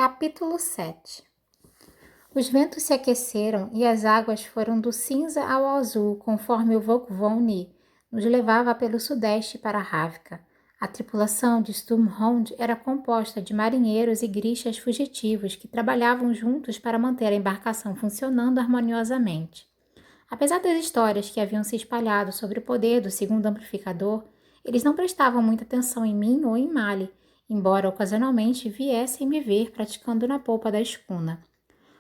Capítulo 7. Os ventos se aqueceram e as águas foram do cinza ao azul, conforme o Vogvone nos levava pelo sudeste para Ravka. A tripulação de Sturmhond era composta de marinheiros e grixas fugitivos que trabalhavam juntos para manter a embarcação funcionando harmoniosamente. Apesar das histórias que haviam se espalhado sobre o poder do segundo amplificador, eles não prestavam muita atenção em mim ou em Mali, embora ocasionalmente viessem me ver praticando na polpa da escuna.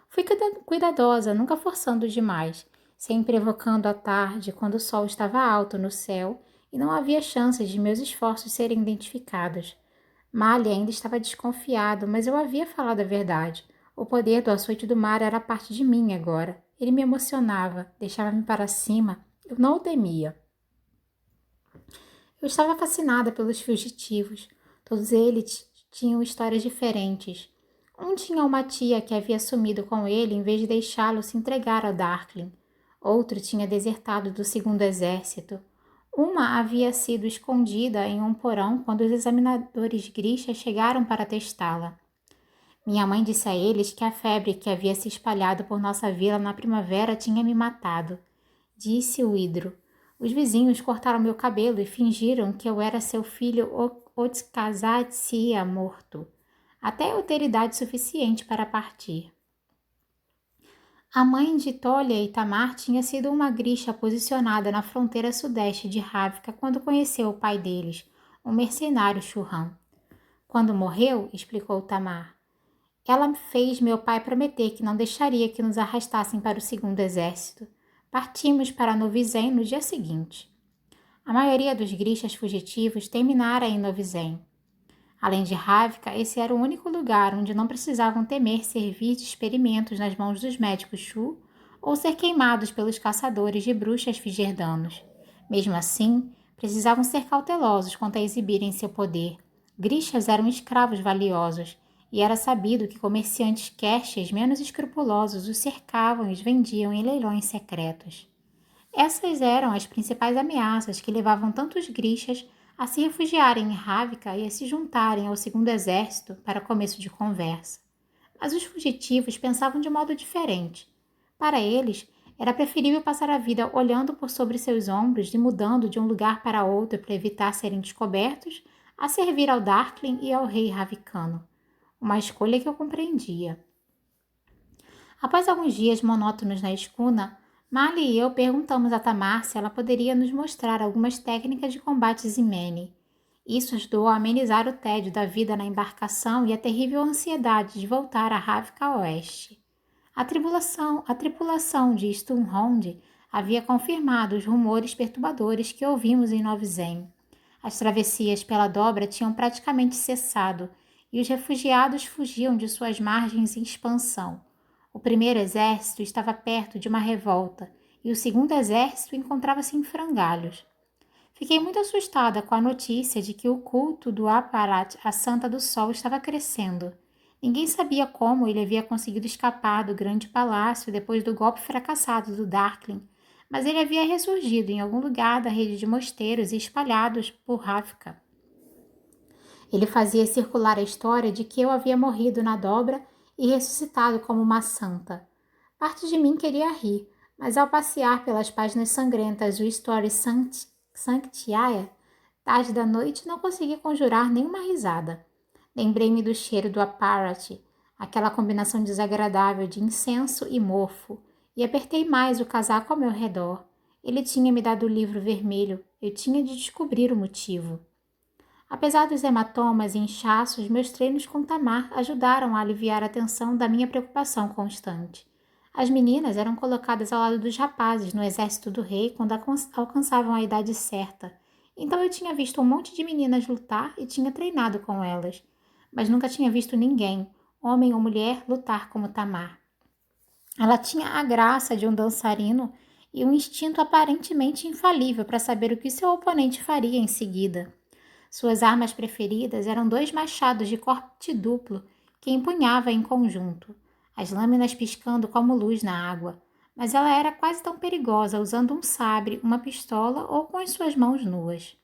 Fui cuidadosa, nunca forçando demais, sempre evocando a tarde quando o sol estava alto no céu e não havia chances de meus esforços serem identificados. Mali ainda estava desconfiado, mas eu havia falado a verdade. O poder do açoite do mar era parte de mim agora. Ele me emocionava, deixava-me para cima. Eu não o temia. Eu estava fascinada pelos fugitivos. Todos eles tinham histórias diferentes. Um tinha uma tia que havia sumido com ele em vez de deixá-lo se entregar a Darkling. Outro tinha desertado do segundo exército. Uma havia sido escondida em um porão quando os examinadores grixas chegaram para testá-la. Minha mãe disse a eles que a febre que havia se espalhado por nossa vila na primavera tinha me matado. Disse o hidro. Os vizinhos cortaram meu cabelo e fingiram que eu era seu filho Otskazatsia morto, até eu ter idade suficiente para partir. A mãe de Tolia e Tamar tinha sido uma grixa posicionada na fronteira sudeste de Ravka quando conheceu o pai deles, um mercenário churrão. Quando morreu, explicou Tamar, ela fez meu pai prometer que não deixaria que nos arrastassem para o segundo exército. Partimos para Novizem no dia seguinte. A maioria dos grixas fugitivos terminara em Novizem. Além de Ravka, esse era o único lugar onde não precisavam temer servir de experimentos nas mãos dos médicos Shu ou ser queimados pelos caçadores de bruxas figerdanos. Mesmo assim, precisavam ser cautelosos quanto a exibirem seu poder. Grixas eram escravos valiosos, e era sabido que comerciantes querches menos escrupulosos os cercavam e os vendiam em leilões secretos. Essas eram as principais ameaças que levavam tantos grixas a se refugiarem em Ravka e a se juntarem ao segundo exército para começo de conversa. Mas os fugitivos pensavam de modo diferente. Para eles, era preferível passar a vida olhando por sobre seus ombros e mudando de um lugar para outro para evitar serem descobertos, a servir ao Darkling e ao rei Ravicano. Uma escolha que eu compreendia. Após alguns dias monótonos na escuna, Mali e eu perguntamos a Tamar se ela poderia nos mostrar algumas técnicas de combates Imene. Isso ajudou a amenizar o tédio da vida na embarcação e a terrível ansiedade de voltar a Ravka a oeste. A tripulação de Sturmhond havia confirmado os rumores perturbadores que ouvimos em Novizem. As travessias pela dobra tinham praticamente cessado e os refugiados fugiam de suas margens em expansão. O primeiro exército estava perto de uma revolta e o segundo exército encontrava-se em frangalhos. Fiquei muito assustada com a notícia de que o culto do Aparat, a Santa do Sol, estava crescendo. Ninguém sabia como ele havia conseguido escapar do grande palácio depois do golpe fracassado do Darkling, mas ele havia ressurgido em algum lugar da rede de mosteiros espalhados por Ravka. Ele fazia circular a história de que eu havia morrido na dobra e ressuscitado como uma santa. Parte de mim queria rir, mas ao passear pelas páginas sangrentas do Story Sanctiae, tarde da noite, não consegui conjurar nenhuma risada. Lembrei-me do cheiro do Aparat, aquela combinação desagradável de incenso e mofo, e apertei mais o casaco ao meu redor. Ele tinha me dado o livro vermelho, eu tinha de descobrir o motivo. Apesar dos hematomas e inchaços, meus treinos com Tamar ajudaram a aliviar a tensão da minha preocupação constante. As meninas eram colocadas ao lado dos rapazes no exército do rei quando alcançavam a idade certa. Então eu tinha visto um monte de meninas lutar e tinha treinado com elas. Mas nunca tinha visto ninguém, homem ou mulher, lutar como Tamar. Ela tinha a graça de um dançarino e um instinto aparentemente infalível para saber o que seu oponente faria em seguida. Suas armas preferidas eram 2 machados de corte duplo que empunhava em conjunto, as lâminas piscando como luz na água, mas ela era quase tão perigosa usando um sabre, uma pistola ou com as suas mãos nuas.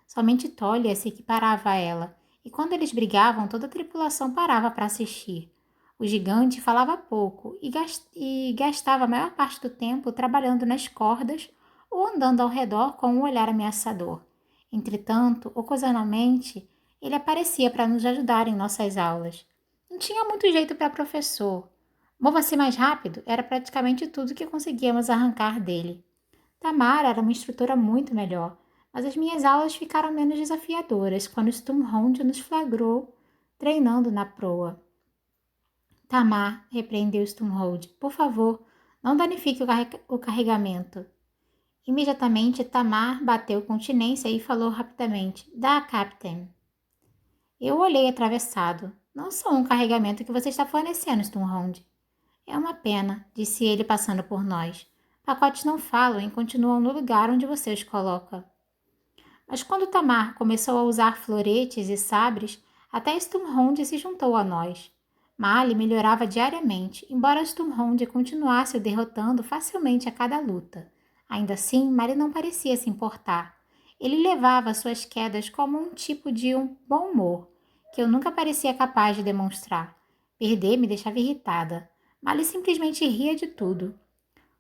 Somente Tolia se equiparava a ela, e quando eles brigavam, toda a tripulação parava para assistir. O gigante falava pouco e gastava a maior parte do tempo trabalhando nas cordas ou andando ao redor com um olhar ameaçador. Entretanto, ocasionalmente, ele aparecia para nos ajudar em nossas aulas. Não tinha muito jeito para professor. Mova-se mais rápido era praticamente tudo que conseguíamos arrancar dele. Tamara era uma instrutora muito melhor, mas as minhas aulas ficaram menos desafiadoras quando Sturmhond nos flagrou treinando na proa. Tamar, repreendeu Sturmhond, por favor, não danifique o carregamento. Imediatamente, Tamar bateu continência e falou rapidamente, "Da, Captain." Eu olhei atravessado. Não sou um carregamento que você está fornecendo, Sturmhond. É uma pena, disse ele passando por nós. Pacotes não falam e continuam no lugar onde você os coloca. Mas quando Tamar começou a usar floretes e sabres, até Sturmhond se juntou a nós. Mali melhorava diariamente, embora Sturmhond continuasse o derrotando facilmente a cada luta. Ainda assim, Mali não parecia se importar. Ele levava suas quedas como um tipo de bom humor, que eu nunca parecia capaz de demonstrar. Perder me deixava irritada. Mali simplesmente ria de tudo.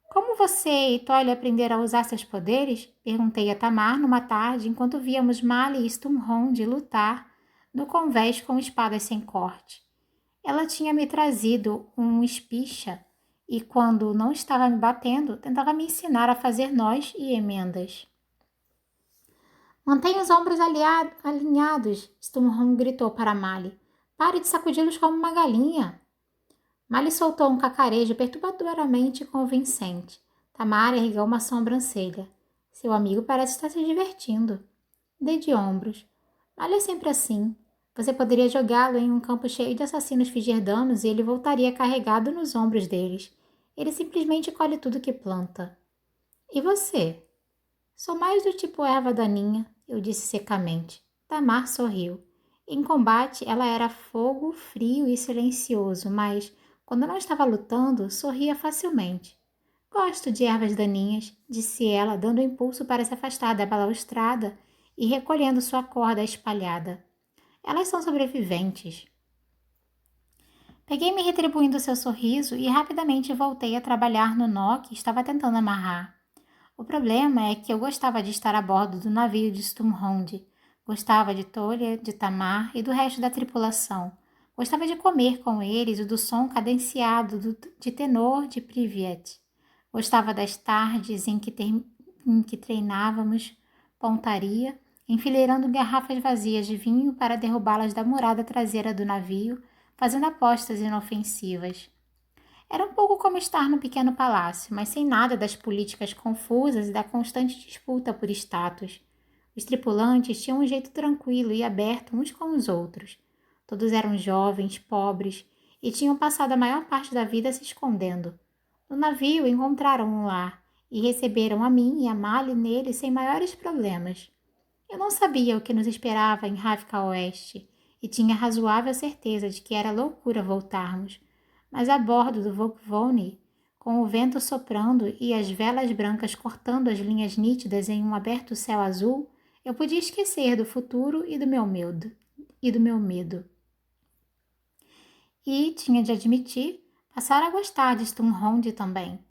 Como você e Tolly aprenderam a usar seus poderes? Perguntei a Tamar numa tarde enquanto víamos Mali e Sturmhond lutar no convés com espadas sem corte. Ela tinha me trazido um espicha e, quando não estava me batendo, tentava me ensinar a fazer nós e emendas. Mantenha os ombros alinhados, Sturmhond gritou para Mali. Pare de sacudi-los como uma galinha. Mali soltou um cacarejo perturbadoramente convincente. Tamara ergueu uma sobrancelha. Seu amigo parece estar se divertindo. Dei de ombros. Mali é sempre assim. Você poderia jogá-lo em um campo cheio de assassinos fingir danos e ele voltaria carregado nos ombros deles. Ele simplesmente colhe tudo que planta. E você? Sou mais do tipo erva daninha, eu disse secamente. Tamar sorriu. Em combate, ela era fogo, frio e silencioso, mas, quando não estava lutando, sorria facilmente. Gosto de ervas daninhas, disse ela, dando impulso para se afastar da balaustrada e recolhendo sua corda espalhada. Elas são sobreviventes. Peguei-me retribuindo seu sorriso e rapidamente voltei a trabalhar no nó que estava tentando amarrar. O problema é que eu gostava de estar a bordo do navio de Sturmhond. Gostava de Tolya, de Tamar e do resto da tripulação. Gostava de comer com eles e do som cadenciado de tenor de Privet. Gostava das tardes em que treinávamos pontaria, enfileirando garrafas vazias de vinho para derrubá-las da murada traseira do navio, fazendo apostas inofensivas. Era um pouco como estar no pequeno palácio, mas sem nada das políticas confusas e da constante disputa por status. Os tripulantes tinham um jeito tranquilo e aberto uns com os outros. Todos eram jovens, pobres e tinham passado a maior parte da vida se escondendo. No navio encontraram um lar e receberam a mim e a Mali nele sem maiores problemas. Eu não sabia o que nos esperava em Ravka Oeste e tinha razoável certeza de que era loucura voltarmos. Mas a bordo do Vogvone, com o vento soprando e as velas brancas cortando as linhas nítidas em um aberto céu azul, eu podia esquecer do futuro e do meu medo. E, tinha de admitir, passara a gostar de Sturmhond também.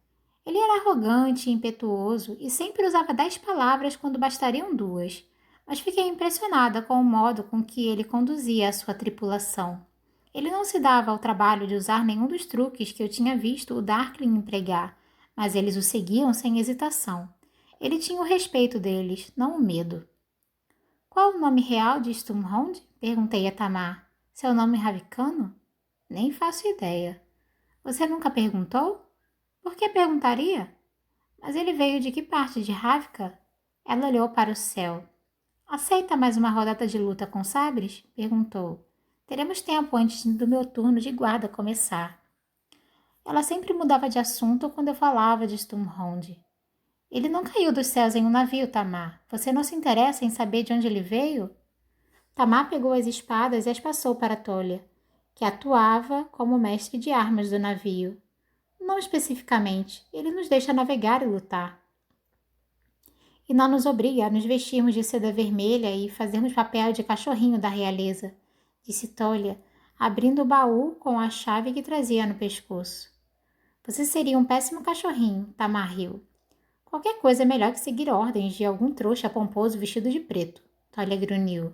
Ele era arrogante e impetuoso e sempre usava 10 palavras quando bastariam 2, mas fiquei impressionada com o modo com que ele conduzia a sua tripulação. Ele não se dava ao trabalho de usar nenhum dos truques que eu tinha visto o Darkling empregar, mas eles o seguiam sem hesitação. Ele tinha o respeito deles, não o medo. Qual o nome real de Sturmhond? Perguntei a Tamar. Seu nome ravicano? Nem faço ideia. Você nunca perguntou? Por que perguntaria? Mas ele veio de que parte de Ravka? Ela olhou para o céu. Aceita mais uma rodada de luta com sabres? Perguntou. Teremos tempo antes do meu turno de guarda começar. Ela sempre mudava de assunto quando eu falava de Sturmhond. Ele não caiu dos céus em um navio, Tamar. Você não se interessa em saber de onde ele veio? Tamar pegou as espadas e as passou para Tolya, que atuava como mestre de armas do navio. Não especificamente, ele nos deixa navegar e lutar. E não nos obriga a nos vestirmos de seda vermelha e fazermos papel de cachorrinho da realeza. disse Tolia, abrindo o baú com a chave que trazia no pescoço. Você seria um péssimo cachorrinho, Tamar riu. Qualquer coisa é melhor que seguir ordens de algum trouxa pomposo vestido de preto, Tolia grunhiu.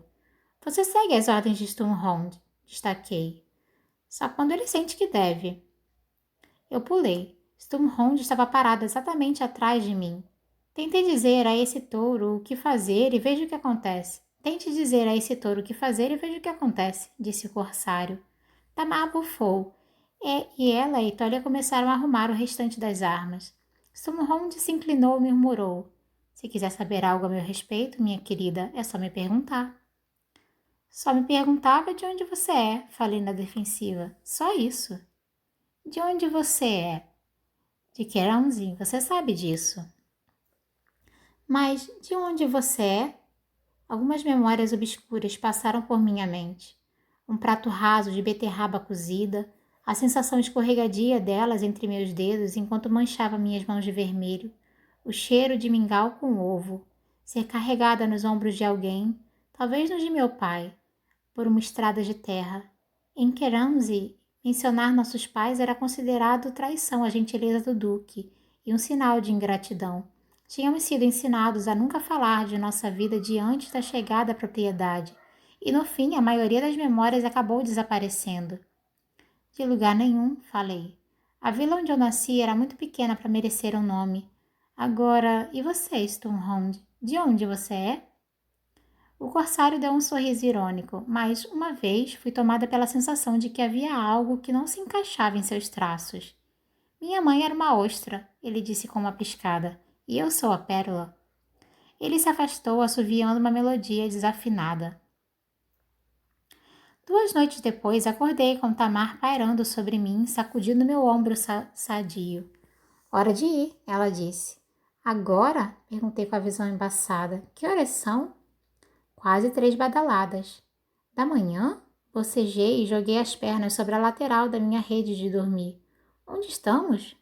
Você segue as ordens de Sturmhond, destaquei. Só quando ele sente que deve. Eu pulei. Sturmhond estava parado exatamente atrás de mim. Tentei dizer a esse touro o que fazer e veja o que acontece. Tente dizer a esse touro o que fazer e veja o que acontece, disse o corsário. Tamar bufou, e ela e Tolia começaram a arrumar o restante das armas. Sturmhond se inclinou e murmurou. Se quiser saber algo a meu respeito, minha querida, é só me perguntar. Só me perguntava de onde você é, falei na defensiva. Só isso. De onde você é? De Keranzi, você sabe disso. Mas de onde você é? Algumas memórias obscuras passaram por minha mente. Um prato raso de beterraba cozida, a sensação escorregadia delas entre meus dedos enquanto manchava minhas mãos de vermelho, o cheiro de mingau com ovo, ser carregada nos ombros de alguém, talvez nos de meu pai, por uma estrada de terra. Em Keranzi, mencionar nossos pais era considerado traição à gentileza do duque e um sinal de ingratidão. Tínhamos sido ensinados a nunca falar de nossa vida diante da chegada à propriedade, e no fim a maioria das memórias acabou desaparecendo. De lugar nenhum, falei. A vila onde eu nasci era muito pequena para merecer um nome. Agora, e você, Sturmhond? De onde você é? O corsário deu um sorriso irônico, mas, uma vez, fui tomada pela sensação de que havia algo que não se encaixava em seus traços. Minha mãe era uma ostra, ele disse com uma piscada, e eu sou a pérola. Ele se afastou, assoviando uma melodia desafinada. 2 noites depois, acordei com Tamar pairando sobre mim, sacudindo meu ombro sadio. Hora de ir, ela disse. Agora? Perguntei com a visão embaçada. Que horas são? Quase 3 badaladas. Da manhã? Bocejei e joguei as pernas sobre a lateral da minha rede de dormir. Onde estamos?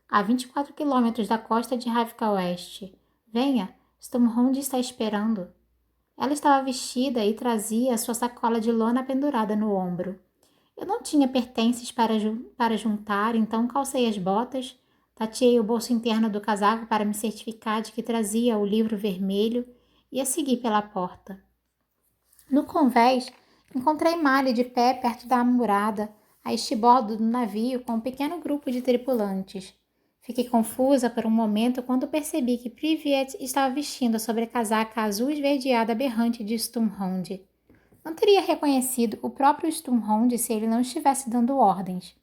A 24 quilômetros da costa de Ravka Oeste. Venha, Sturmhond está esperando. Ela estava vestida e trazia sua sacola de lona pendurada no ombro. Eu não tinha pertences para juntar, então calcei as botas, tateei o bolso interno do casaco para me certificar de que trazia o livro vermelho e a segui pela porta. No convés, encontrei Mali de pé perto da amurada, a estibordo do navio com um pequeno grupo de tripulantes. Fiquei confusa por um momento quando percebi que Privet estava vestindo a sobrecasaca azul esverdeada berrante de Sturmhond. Não teria reconhecido o próprio Sturmhond se ele não estivesse dando ordens.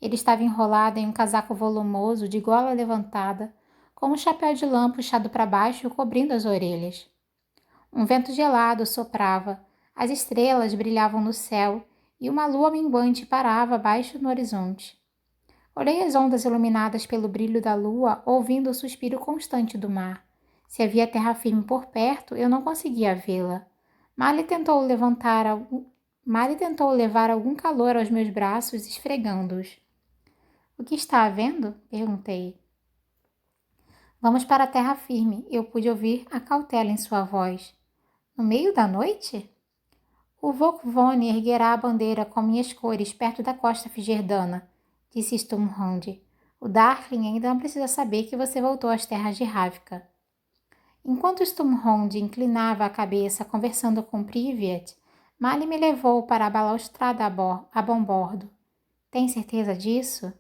Ele estava enrolado em um casaco volumoso de gola levantada, com um chapéu de lã puxado para baixo cobrindo as orelhas. Um vento gelado soprava, as estrelas brilhavam no céu e uma lua minguante parava abaixo no horizonte. Olhei as ondas iluminadas pelo brilho da lua, ouvindo o suspiro constante do mar. Se havia terra firme por perto, eu não conseguia vê-la. Mali tentou levar algum calor aos meus braços, esfregando-os. O que está havendo? Perguntei. Vamos para a terra firme. Eu pude ouvir a cautela em sua voz. No meio da noite? O Vokvone erguerá a bandeira com minhas cores perto da costa figerdana, disse Sturmhond. O Darkling ainda não precisa saber que você voltou às terras de Ravka. Enquanto Sturmhond inclinava a cabeça conversando com Privet, Mali me levou para a balaustrada a bombordo. Tem certeza disso?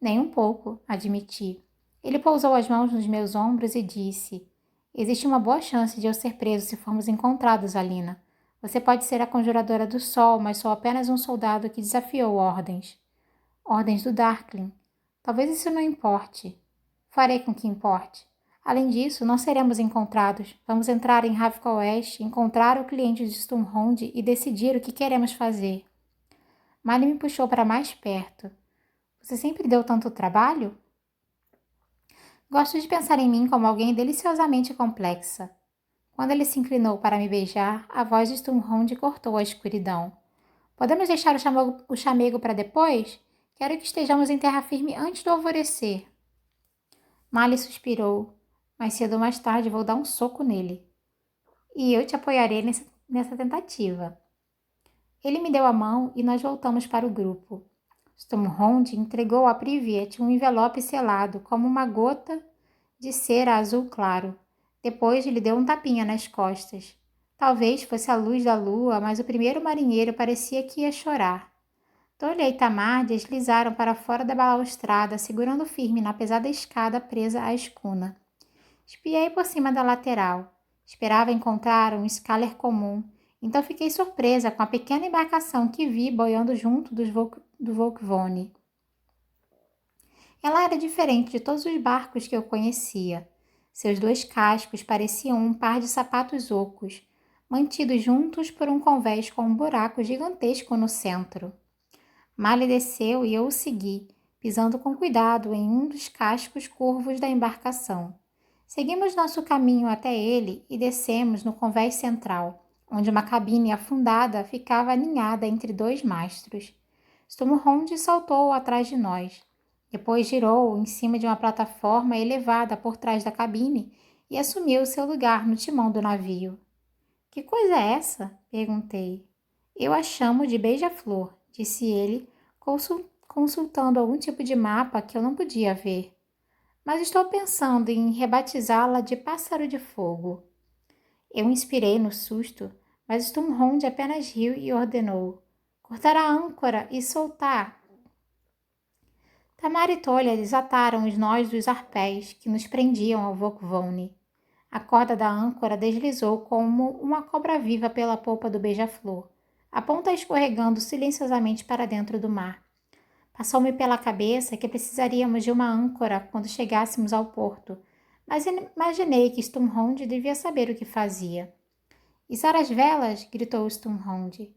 Nem um pouco, admiti. Ele pousou as mãos nos meus ombros e disse: existe uma boa chance de eu ser preso se formos encontrados, Alina. Você pode ser a conjuradora do sol, mas sou apenas um soldado que desafiou ordens. Ordens do Darkling. Talvez isso não importe. Farei com que importe. Além disso, não seremos encontrados. Vamos entrar em Ravka Oeste, encontrar o cliente de Sturmhond e decidir o que queremos fazer. Mali me puxou para mais perto. Você sempre deu tanto trabalho? Gosto de pensar em mim como alguém deliciosamente complexa. Quando ele se inclinou para me beijar, a voz de Sturmhond cortou a escuridão. Podemos deixar o chamego para depois? Quero que estejamos em terra firme antes do alvorecer. Mali suspirou. Mais cedo ou mais tarde vou dar um soco nele. E eu te apoiarei nessa tentativa. Ele me deu a mão e nós voltamos para o grupo. Sturmhond entregou a Privet um envelope selado, como uma gota de cera azul claro. Depois lhe deu um tapinha nas costas. Talvez fosse a luz da lua, mas o primeiro marinheiro parecia que ia chorar. Tolha e Tamar deslizaram para fora da balaustrada, segurando firme na pesada escada presa à escuna. Espiei por cima da lateral. Esperava encontrar um scaler comum, então fiquei surpresa com a pequena embarcação que vi boiando junto do Volkvone. Ela era diferente de todos os barcos que eu conhecia. Seus 2 cascos pareciam um par de sapatos ocos, mantidos juntos por um convés com um buraco gigantesco no centro. Mali desceu e eu o segui, pisando com cuidado em um dos cascos curvos da embarcação. Seguimos nosso caminho até ele e descemos no convés central, onde uma cabine afundada ficava aninhada entre 2 mastros. Sturmhond saltou atrás de nós. Depois girou em cima de uma plataforma elevada por trás da cabine e assumiu seu lugar no timão do navio. — Que coisa é essa? Perguntei. — Eu a chamo de beija-flor, disse ele, consultando algum tipo de mapa que eu não podia ver. Mas estou pensando em rebatizá-la de pássaro de fogo. Eu inspirei no susto, mas Sturmhond apenas riu e ordenou: cortar a âncora e soltar. Tamar e Tolha desataram os nós dos arpés que nos prendiam ao Volkvone. A corda da âncora deslizou como uma cobra viva pela polpa do beija-flor, a ponta escorregando silenciosamente para dentro do mar. Passou-me pela cabeça que precisaríamos de uma âncora quando chegássemos ao porto, mas imaginei que Sturmhond devia saber o que fazia. — Içar as velas! Gritou Sturmhond.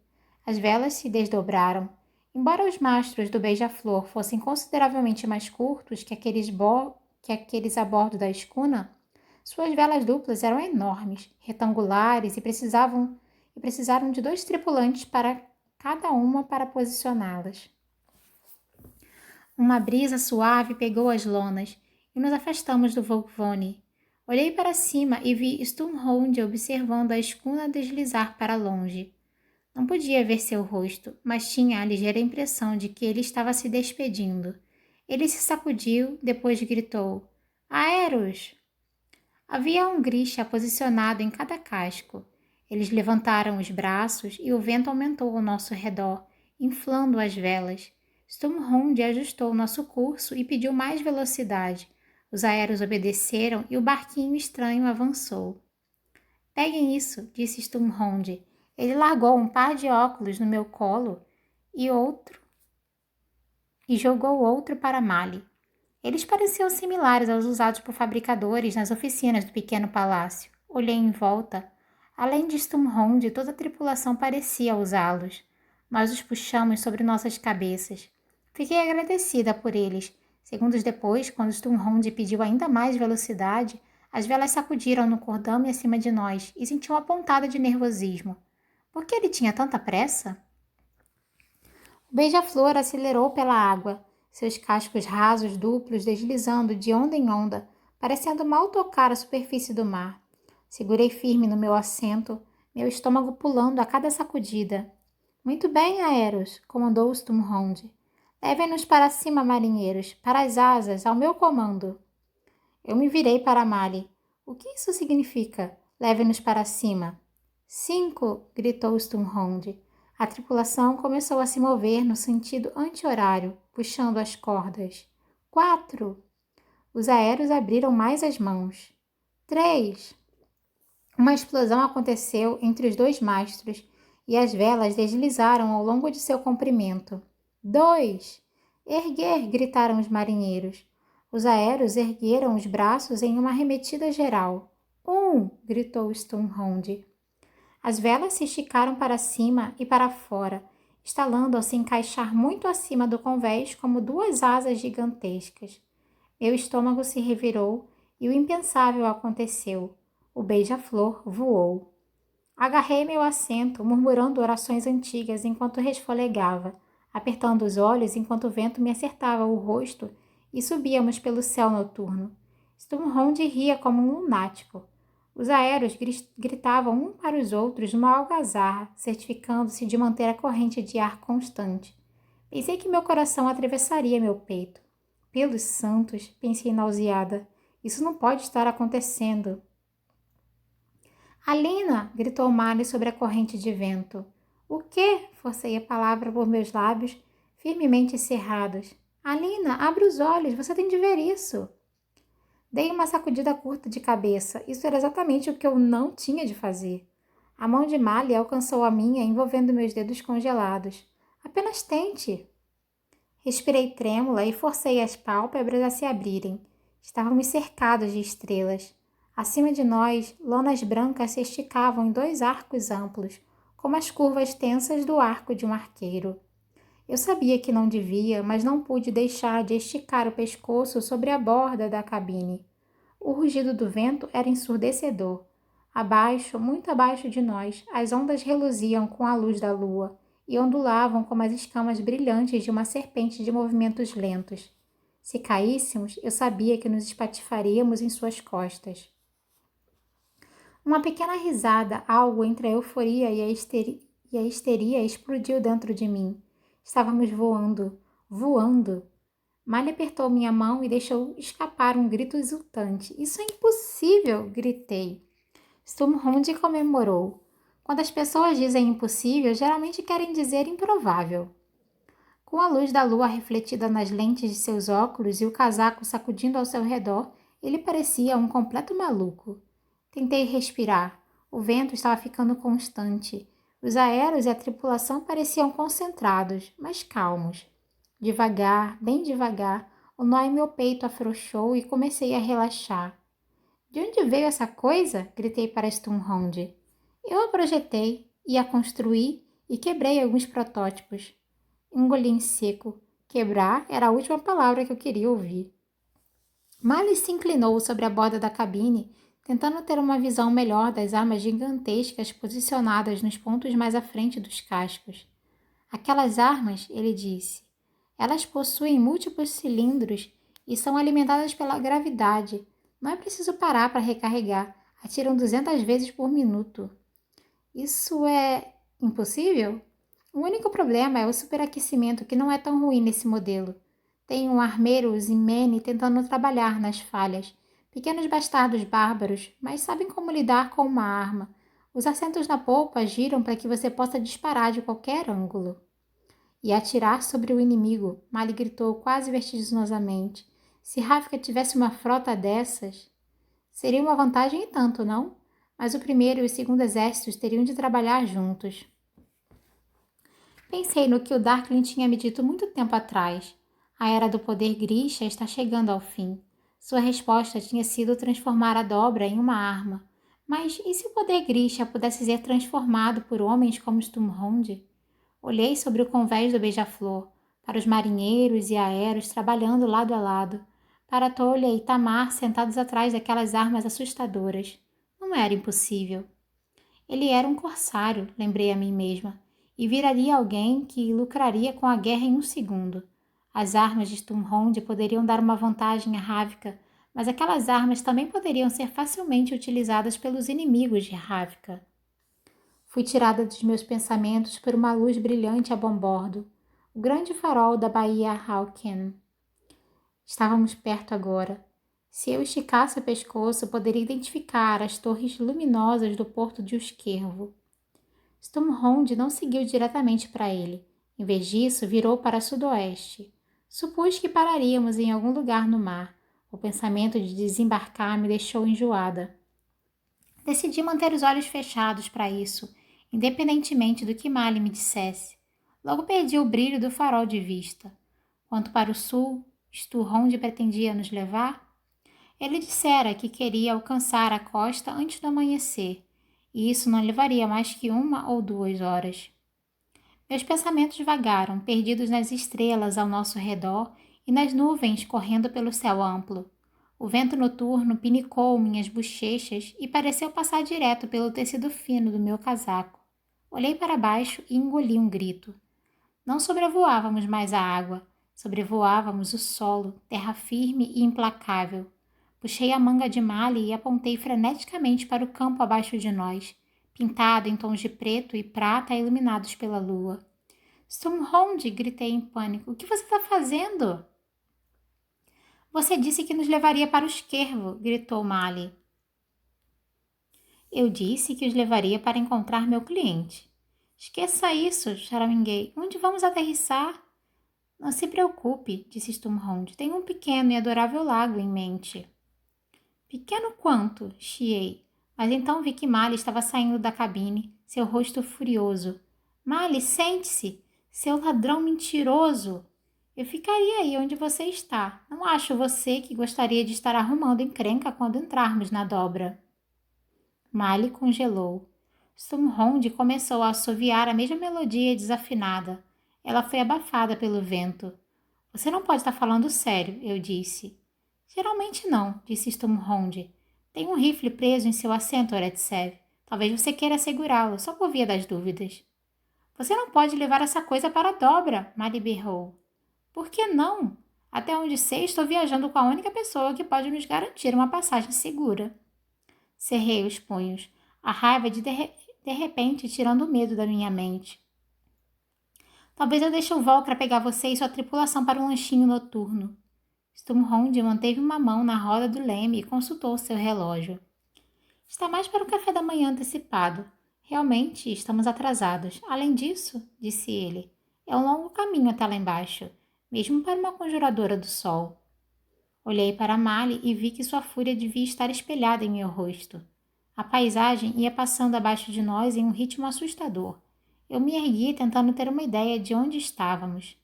As velas se desdobraram. Embora os mastros do beija-flor fossem consideravelmente mais curtos que aqueles a bordo da escuna, suas velas duplas eram enormes, retangulares e precisaram de 2 tripulantes para cada uma para posicioná-las. Uma brisa suave pegou as lonas e nos afastamos do Volkvone. Olhei para cima e vi Sturmhond observando a escuna deslizar para longe. Não podia ver seu rosto, mas tinha a ligeira impressão de que ele estava se despedindo. Ele se sacudiu, depois gritou: Aeros! Havia um Grisha posicionado em cada casco. Eles levantaram os braços e o vento aumentou ao nosso redor, inflando as velas. Sturmhond ajustou nosso curso e pediu mais velocidade. Os aéreos obedeceram e o barquinho estranho avançou. — Peguem isso, disse Sturmhond. Ele largou um par de óculos no meu colo e jogou outro para Mali. Eles pareciam similares aos usados por fabricadores nas oficinas do pequeno palácio. Olhei em volta. Além de Sturmhond, toda a tripulação parecia usá-los. Nós os puxamos sobre nossas cabeças. Fiquei agradecida por eles. Segundos depois, quando Sturmhond pediu ainda mais velocidade, as velas sacudiram no cordame acima de nós e senti uma pontada de nervosismo. Por que ele tinha tanta pressa? O beija-flor acelerou pela água, seus cascos rasos duplos deslizando de onda em onda, parecendo mal tocar a superfície do mar. Segurei firme no meu assento, meu estômago pulando a cada sacudida. — Muito bem, Aeros, comandou Sturmhond. Levem-nos para cima, marinheiros, para as asas, ao meu comando. Eu me virei para Mali. O que isso significa? Levem-nos para cima. 5! Gritou Sturmhond. A tripulação começou a se mover no sentido anti-horário, puxando as cordas. 4! Os aéreos abriram mais as mãos. 3! Uma explosão aconteceu entre os 2 mastros e as velas deslizaram ao longo de seu comprimento. 2! Erguer! Gritaram os marinheiros. Os aéreos ergueram os braços em uma arremetida geral. 1! Gritou Sturmhond. As velas se esticaram para cima e para fora, estalando ao se encaixar muito acima do convés como 2 asas gigantescas. Meu estômago se revirou e o impensável aconteceu. O beija-flor voou. Agarrei meu assento, murmurando orações antigas enquanto resfolegava, apertando os olhos enquanto o vento me acertava o rosto e subíamos pelo céu noturno. Sturmhond ria como um lunático. Os aéreos gritavam um para os outros numa algazarra, certificando-se de manter a corrente de ar constante. Pensei que meu coração atravessaria meu peito. Pelos santos, pensei nauseada. Isso não pode estar acontecendo. Alina! Gritou Mali sobre a corrente de vento. O quê? Forcei a palavra por meus lábios, firmemente cerrados. Alina, abre os olhos, você tem de ver isso. Dei uma sacudida curta de cabeça. Isso era exatamente o que eu não tinha de fazer. A mão de Mali alcançou a minha, envolvendo meus dedos congelados. Apenas tente. Respirei trêmula e forcei as pálpebras a se abrirem. Estávamos cercados de estrelas. Acima de nós, lonas brancas se esticavam em 2 arcos amplos, como as curvas tensas do arco de um arqueiro. Eu sabia que não devia, mas não pude deixar de esticar o pescoço sobre a borda da cabine. O rugido do vento era ensurdecedor. Abaixo, muito abaixo de nós, as ondas reluziam com a luz da lua e ondulavam como as escamas brilhantes de uma serpente de movimentos lentos. Se caíssemos, eu sabia que nos espatifaríamos em suas costas. Uma pequena risada, algo entre a euforia e a histeria, explodiu dentro de mim. Estávamos voando, voando. Malha apertou minha mão e deixou escapar um grito exultante. Isso é impossível! Gritei. Sturmhond comemorou. Quando as pessoas dizem impossível, geralmente querem dizer improvável. Com a luz da lua refletida nas lentes de seus óculos e o casaco sacudindo ao seu redor, ele parecia um completo maluco. Tentei respirar. O vento estava ficando constante. Os aéreos e a tripulação pareciam concentrados, mas calmos. Devagar, bem devagar, o nó em meu peito afrouxou e comecei a relaxar. De onde veio essa coisa? Gritei para Sturmhond. Eu a projetei, e a construí e quebrei alguns protótipos. Engoli em seco. Quebrar era a última palavra que eu queria ouvir. Mali se inclinou sobre a borda da cabine, tentando ter uma visão melhor das armas gigantescas posicionadas nos pontos mais à frente dos cascos. Aquelas armas, ele disse, elas possuem múltiplos cilindros e são alimentadas pela gravidade. Não é preciso parar para recarregar. Atiram 200 vezes por minuto. Isso é impossível? O único problema é o superaquecimento, que não é tão ruim nesse modelo. Tem um armeiro Zimene tentando trabalhar nas falhas. Pequenos bastardos bárbaros, mas sabem como lidar com uma arma. Os assentos na polpa giram para que você possa disparar de qualquer ângulo. E atirar sobre o inimigo, Mali gritou quase vertiginosamente. Se Ravka tivesse uma frota dessas, seria uma vantagem e tanto, não? Mas o primeiro e o segundo exércitos teriam de trabalhar juntos. Pensei no que o Darkling tinha me dito muito tempo atrás. A era do poder Grisha está chegando ao fim. Sua resposta tinha sido transformar a dobra em uma arma. Mas e se o poder Grisha pudesse ser transformado por homens como Sturmhond? Olhei sobre o convés do beija-flor, para os marinheiros e aéreos trabalhando lado a lado, para Tolha e Tamar sentados atrás daquelas armas assustadoras. Não era impossível. Ele era um corsário, lembrei a mim mesma, e viraria alguém que lucraria com a guerra em um segundo. As armas de Sturmhond poderiam dar uma vantagem a Ravka, mas aquelas armas também poderiam ser facilmente utilizadas pelos inimigos de Ravka. Fui tirada dos meus pensamentos por uma luz brilhante a bombordo, o grande farol da Baía Hawken. Estávamos perto agora. Se eu esticasse o pescoço, poderia identificar as torres luminosas do porto de Usquervo. Sturmhond não seguiu diretamente para ele. Em vez disso, virou para sudoeste. Supus que pararíamos em algum lugar no mar. O pensamento de desembarcar me deixou enjoada. Decidi manter os olhos fechados para isso, independentemente do que Mali me dissesse. Logo perdi o brilho do farol de vista. Quanto para o sul, Sturmhond pretendia nos levar? Ele dissera que queria alcançar a costa antes do amanhecer, e isso não levaria mais que 1 ou 2 horas. Meus pensamentos vagaram, perdidos nas estrelas ao nosso redor e nas nuvens correndo pelo céu amplo. O vento noturno pinicou minhas bochechas e pareceu passar direto pelo tecido fino do meu casaco. Olhei para baixo e engoli um grito. Não sobrevoávamos mais a água, sobrevoávamos o solo, terra firme e implacável. Puxei a manga de Mali e apontei freneticamente para o campo abaixo de nós, pintado em tons de preto e prata iluminados pela lua. Stormhound! Gritei em pânico. O que você está fazendo? Você disse que nos levaria para o esquervo, gritou Mali. Eu disse que os levaria para encontrar meu cliente. Esqueça isso, charaminguei. Onde vamos aterrissar? Não se preocupe, disse Stormhound. Tenho um pequeno e adorável lago em mente. Pequeno quanto? Chiei. Mas então vi que Mali estava saindo da cabine, seu rosto furioso. Mali, sente-se! Seu ladrão mentiroso! Eu ficaria aí onde você está. Não acho você que gostaria de estar arrumando encrenca quando entrarmos na dobra. Mali congelou. Stormhound começou a assoviar a mesma melodia desafinada. Ela foi abafada pelo vento. Você não pode estar falando sério, eu disse. Geralmente não, disse Stormhound. Tem um rifle preso em seu assento, Oretsev. Talvez você queira segurá-lo, só por via das dúvidas. Você não pode levar essa coisa para a dobra, Mali berrou. Por que não? Até onde sei, estou viajando com a única pessoa que pode nos garantir uma passagem segura. Cerrei os punhos, a raiva de repente tirando o medo da minha mente. Talvez eu deixe o Volcra pegar você e sua tripulação para um lanchinho noturno. Stormhound manteve uma mão na roda do leme e consultou seu relógio. Está mais para o café da manhã antecipado. Realmente estamos atrasados. Além disso, disse ele, é um longo caminho até lá embaixo, mesmo para uma conjuradora do sol. Olhei para Mali e vi que sua fúria devia estar espelhada em meu rosto. A paisagem ia passando abaixo de nós em um ritmo assustador. Eu me ergui tentando ter uma ideia de onde estávamos.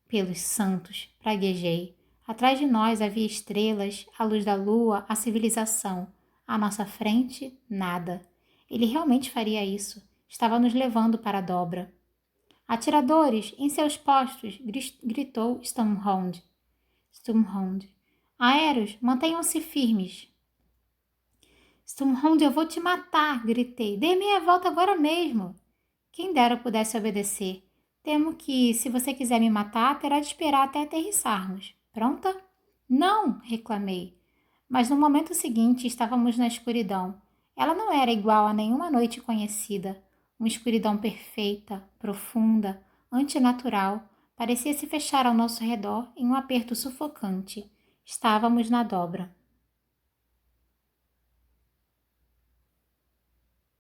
Pelos santos, praguejei. Atrás de nós havia estrelas, a luz da lua, a civilização. À nossa frente, nada. Ele realmente faria isso. Estava nos levando para a dobra. Atiradores, em seus postos! Gritou Stormhound. Aéreos, mantenham-se firmes. Stormhound, eu vou te matar! Gritei. Dê meia volta agora mesmo. Quem dera eu pudesse obedecer. Temo que, se você quiser me matar, terá de esperar até aterrissarmos. Pronta? Não! Reclamei. Mas no momento seguinte estávamos na escuridão. Ela não era igual a nenhuma noite conhecida. Uma escuridão perfeita, profunda, antinatural, parecia se fechar ao nosso redor em um aperto sufocante. Estávamos na dobra.